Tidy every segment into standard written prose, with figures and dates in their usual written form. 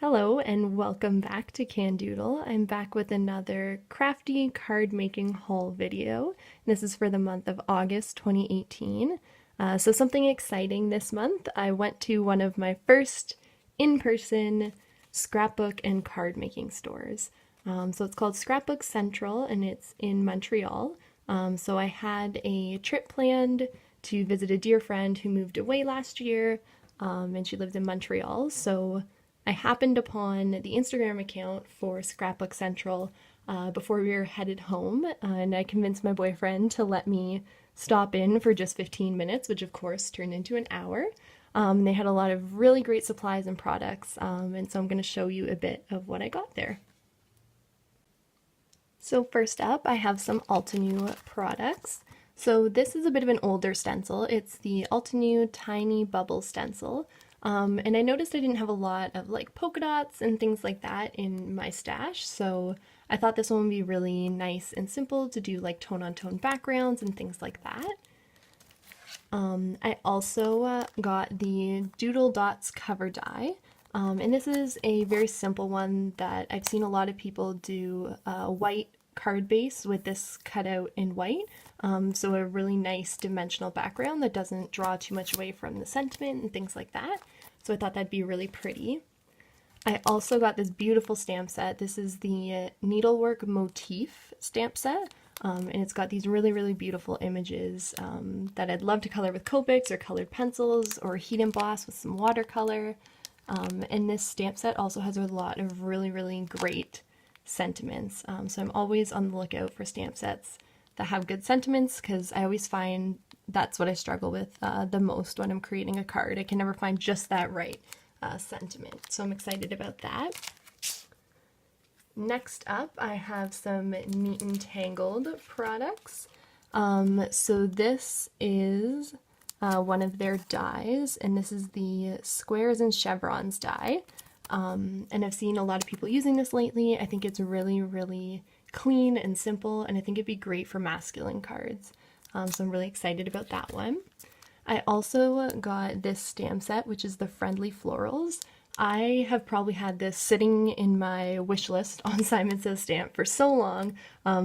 Hello and welcome back to Doodle. I'm back with another crafty card making haul video. This is for the month of August 2018. So something exciting this month. I went to one of my first in-person scrapbook and card making stores. So it's called Scrapbook Central and it's in Montreal. So I had a trip planned to visit a dear friend who moved away last year and she lived in Montreal. So I happened upon the Instagram account for Scrapbook Central before we were headed home, and I convinced my boyfriend to let me stop in for just 15 minutes, which of course turned into an hour. They had a lot of really great supplies and products, and so I'm going to show you a bit of what I got there. So first up, I have some Altenew products. So this is a bit of an older stencil. It's the Altenew Tiny Bubble Stencil. And I noticed I didn't have a lot of like polka dots and things like that in my stash, so I thought this one would be really nice and simple to do like tone-on-tone backgrounds and things like that. I also got the Doodle Dots cover die, and this is a very simple one that I've seen a lot of people do a white card base with this cut out in white, so a really nice dimensional background that doesn't draw too much away from the sentiment and things like that. So I thought that'd be really pretty. I also got this beautiful stamp set. This is the Needlework Motif stamp set, and it's got these really beautiful images that I'd love to color with Copics or colored pencils or heat emboss with some watercolor. And this stamp set also has a lot of really great sentiments. So I'm always on the lookout for stamp sets that have good sentiments, because I always find that's what I struggle with the most when I'm creating a card. I can never find just that right sentiment. So I'm excited about that. Next up, I have some Neat and Tangled products. So this is one of their dies, and this is the Squares and Chevrons die. And I've seen a lot of people using this lately. I think it's really clean and simple, and I think it'd be great for masculine cards. So I'm really excited about that one. I also got this stamp set, which is the Friendly Florals. I have probably had this sitting in my wish list on Simon Says Stamp for so long,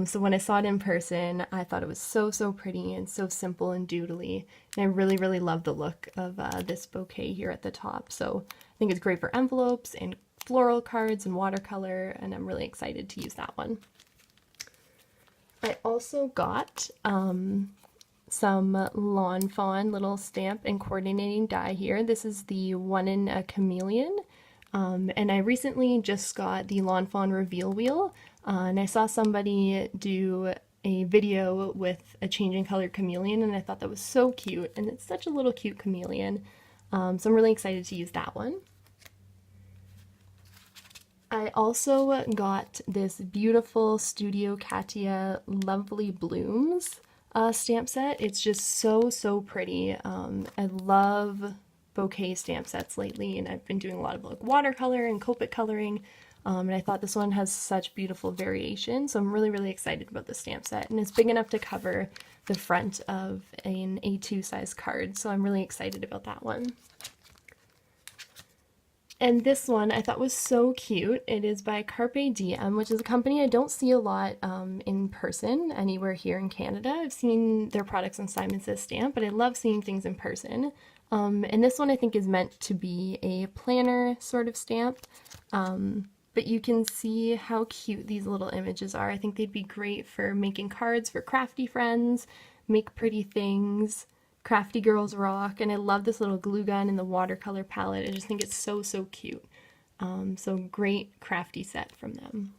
so when I saw it in person, I thought it was so pretty and so simple and doodly, and I really love the look of this bouquet here at the top. So I think it's great for envelopes and floral cards and watercolor, and I'm really excited to use that one. I also got some Lawn Fawn little stamp and coordinating die here. This is the One in a Chameleon, and I recently just got the Lawn Fawn reveal wheel, and I saw somebody do a video with a changing color chameleon, and I thought that was so cute, and it's such a little cute chameleon, so I'm really excited to use that one. I also got this beautiful Studio Katia Lovely Blooms stamp set. It's just so pretty. I love bouquet stamp sets lately, and I've been doing a lot of like watercolor and Copic coloring, and I thought this one has such beautiful variation, so I'm really excited about the stamp set, and it's big enough to cover the front of an A2 size card, so I'm really excited about that one. And this one I thought was so cute. It is by Carpe Diem, which is a company I don't see a lot in person anywhere here in Canada. I've seen their products on Simon Says Stamp, but I love seeing things in person. And this one I think is meant to be a planner sort of stamp, but you can see how cute these little images are. I think they'd be great for making cards for crafty friends, make pretty things. Crafty girls rock, and I love this little glue gun and the watercolor palette. I just think it's so cute. So great crafty set from them.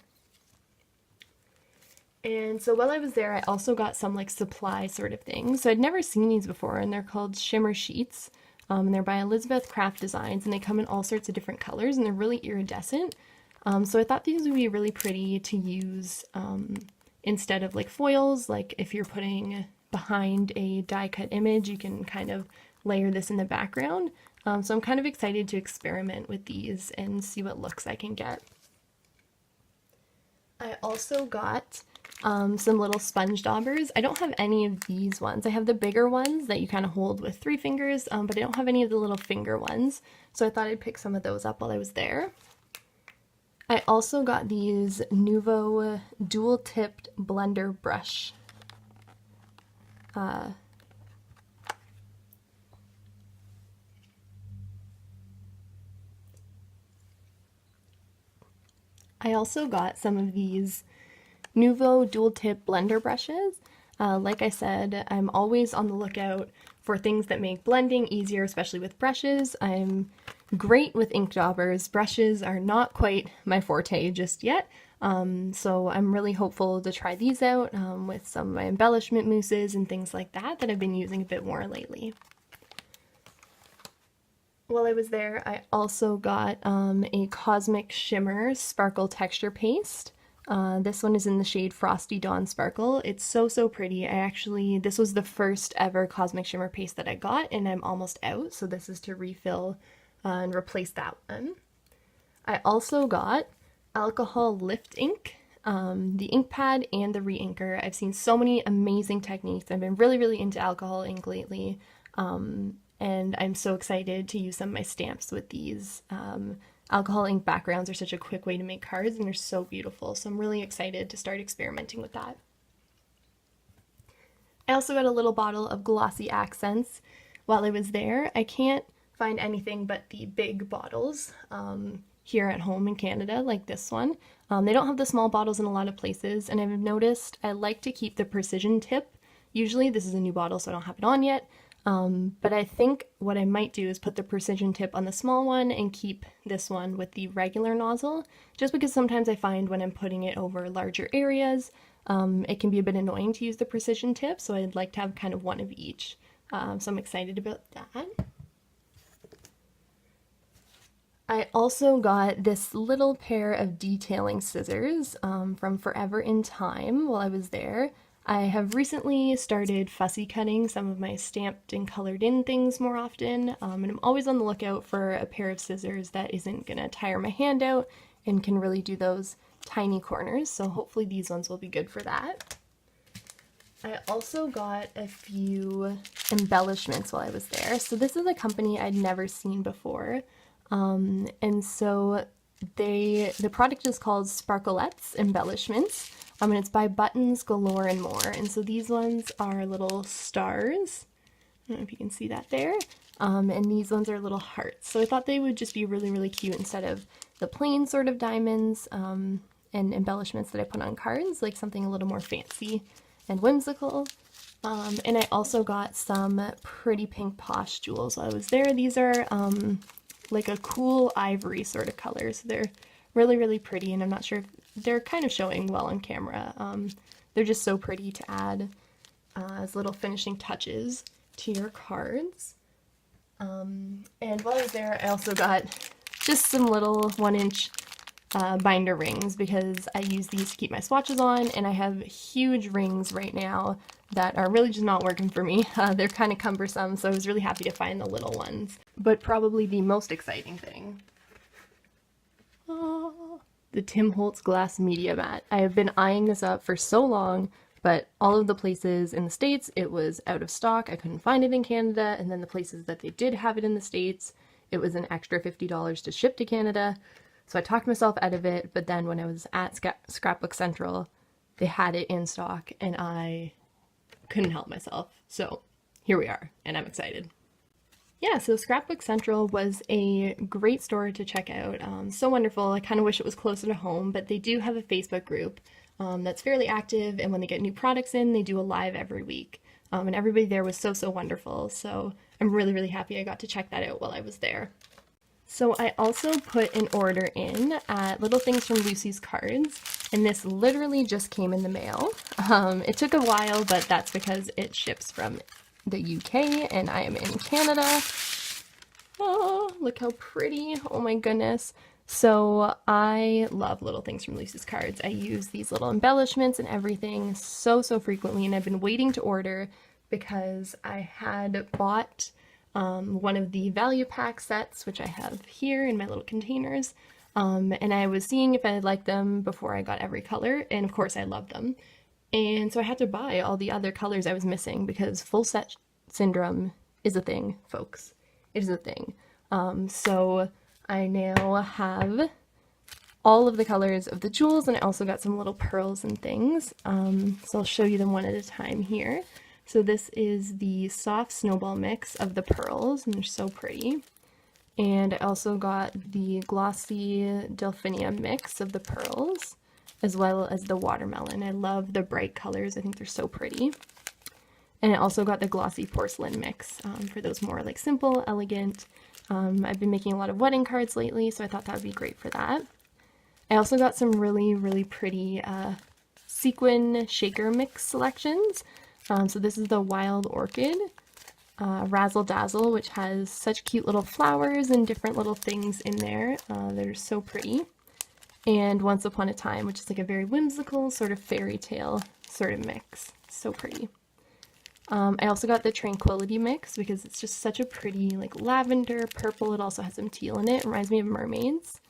And so while I was there, I also got some like supply sort of things. So I'd never seen these before, and they're called Shimmer Sheets. And they're by Elizabeth Craft Designs, and they come in all sorts of different colors, and they're really iridescent. So I thought these would be really pretty to use instead of like foils. Like if you're putting behind a die cut image, you can kind of layer this in the background. So I'm kind of excited to experiment with these and see what looks I can get. I also got some little sponge daubers. I don't have any of these ones. I have the bigger ones that you kind of hold with 3 fingers, but I don't have any of the little finger ones. So I thought I'd pick some of those up while I was there. I also got these Nuvo dual-tipped blender brush. I also got some of these Nuvo dual-tip blender brushes. Like I said, I'm always on the lookout for things that make blending easier, especially with brushes. I'm great with ink daubers. Brushes are not quite my forte just yet, so I'm really hopeful to try these out with some of my embellishment mousses and things like that I've been using a bit more lately. While I was there, I also got a Cosmic Shimmer Sparkle Texture Paste. This one is in the shade Frosty Dawn Sparkle. It's so pretty. This was the first ever Cosmic Shimmer paste that I got, and I'm almost out, so this is to refill and replace that one. I also got Alcohol Lift Ink, the ink pad and the Reinker. I've seen so many amazing techniques. I've been really into alcohol ink lately, and I'm so excited to use some of my stamps with these. Alcohol ink backgrounds are such a quick way to make cards, and they're so beautiful, so I'm really excited to start experimenting with that. I also got a little bottle of Glossy accents while I was there. I can't find anything but the big bottles here at home in Canada, like this one. They don't have the small bottles in a lot of places, and I've noticed I like to keep the precision tip. Usually, this is a new bottle, so I don't have it on yet. But I think what I might do is put the precision tip on the small one and keep this one with the regular nozzle, just because sometimes I find when I'm putting it over larger areas, it can be a bit annoying to use the precision tip, so I'd like to have kind of one of each. So I'm excited about that. I also got this little pair of detailing scissors from Forever in Time while I was there. I have recently started fussy cutting some of my stamped and colored in things more often, and I'm always on the lookout for a pair of scissors that isn't going to tire my hand out and can really do those tiny corners, so hopefully these ones will be good for that. I also got a few embellishments while I was there. So this is a company I'd never seen before, and so the product is called Sparkletz Embellishments. And it's by Buttons, Galore, and More. And so these ones are little stars. I don't know if you can see that there. And these ones are little hearts. So I thought they would just be really cute instead of the plain sort of diamonds and embellishments that I put on cards, like something a little more fancy and whimsical. And I also got some pretty pink posh jewels while I was there. These are like a cool ivory sort of color. So they're really pretty, and I'm not sure if they're kind of showing well on camera. They're just so pretty to add as little finishing touches to your cards. And while I was there, I also got just some little 1-inch binder rings because I use these to keep my swatches on, and I have huge rings right now that are really just not working for me. They're kind of cumbersome, so I was really happy to find the little ones. But probably the most exciting thing, the Tim Holtz glass media mat. I have been eyeing this up for so long, but all of the places in the States, it was out of stock. I couldn't find it in Canada, and then the places that they did have it in the States, it was an extra $50 to ship to Canada. So I talked myself out of it, but then when I was at Scrapbook Central, they had it in stock, and I couldn't help myself. So here we are, and I'm excited. Yeah, so Scrapbook Central was a great store to check out. So wonderful. I kind of wish it was closer to home, but they do have a Facebook group that's fairly active, and when they get new products in, they do a live every week. And everybody there was so wonderful, so I'm really happy I got to check that out while I was there. So I also put an order in at Little Things from Lucy's Cards, and this literally just came in the mail. It took a while, but that's because it ships from the UK and I am in Canada. Oh, look how pretty. Oh my goodness. So I love Little Things from Lucy's Cards. I use these little embellishments and everything so frequently, and I've been waiting to order because I had bought one of the value pack sets, which I have here in my little containers, and I was seeing if I liked them before I got every color, and of course I love them. And so I had to buy all the other colors I was missing because full set syndrome is a thing, folks. It is a thing. So I now have all of the colors of the jewels, and I also got some little pearls and things. So I'll show you them one at a time here. So this is the soft snowball mix of the pearls, and they're so pretty. And I also got the glossy delphinium mix of the pearls, as well as the watermelon. I love the bright colors. I think they're so pretty. And I also got the glossy porcelain mix for those more like simple, elegant. I've been making a lot of wedding cards lately, so I thought that would be great for that. I also got some really, really pretty sequin shaker mix selections. So this is the Wild Orchid Razzle Dazzle, which has such cute little flowers and different little things in there. They're so pretty. And Once Upon a Time, which is like a very whimsical sort of fairy tale sort of mix. So pretty. I also got the Tranquility mix because it's just such a pretty like lavender purple. It also has some teal in it. It reminds me of mermaids.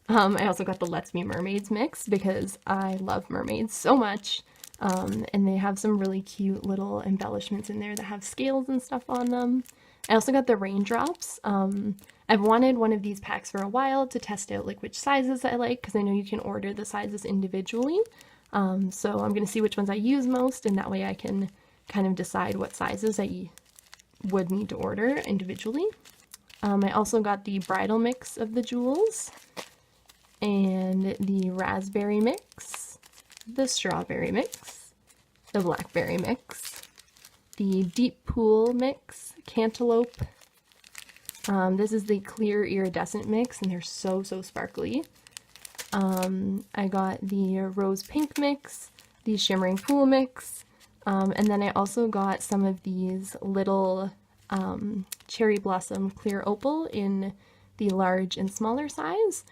I also got the Let's Be Mermaids mix because I love mermaids so much. And they have some really cute little embellishments in there that have scales and stuff on them. I also got the Raindrops. I've wanted one of these packs for a while to test out like which sizes I like, because I know you can order the sizes individually. So I'm going to see which ones I use most, and that way I can kind of decide what sizes I would need to order individually. I also got the bridal mix of the jewels, and the raspberry mix, the strawberry mix, the blackberry mix, the deep pool mix, cantaloupe. This is the clear iridescent mix, and they're so sparkly. I got the rose pink mix, the shimmering pool mix, and then I also got some of these little cherry blossom clear opal in the large and smaller size.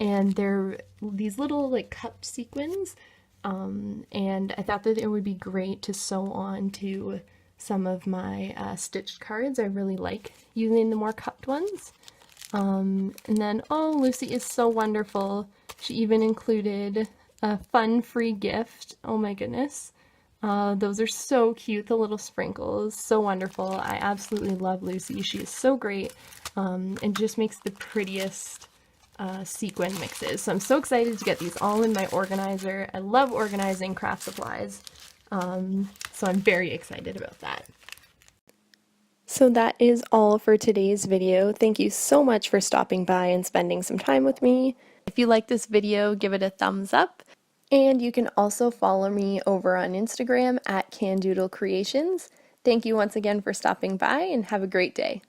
And they're these little like cupped sequins, and I thought that it would be great to sew on to some of my stitched cards. I really like using the more cupped ones. And then, oh, Lucy is so wonderful. She even included a fun free gift. Oh my goodness. Those are so cute, the little sprinkles. So wonderful. I absolutely love Lucy. She is so great, and just makes the prettiest sequin mixes. So I'm so excited to get these all in my organizer. I love organizing craft supplies, so I'm very excited about that. So that is all for today's video. Thank you so much for stopping by and spending some time with me. If you like this video, give it a thumbs up. And you can also follow me over on Instagram at Candoodle Creations. Thank you once again for stopping by, and have a great day.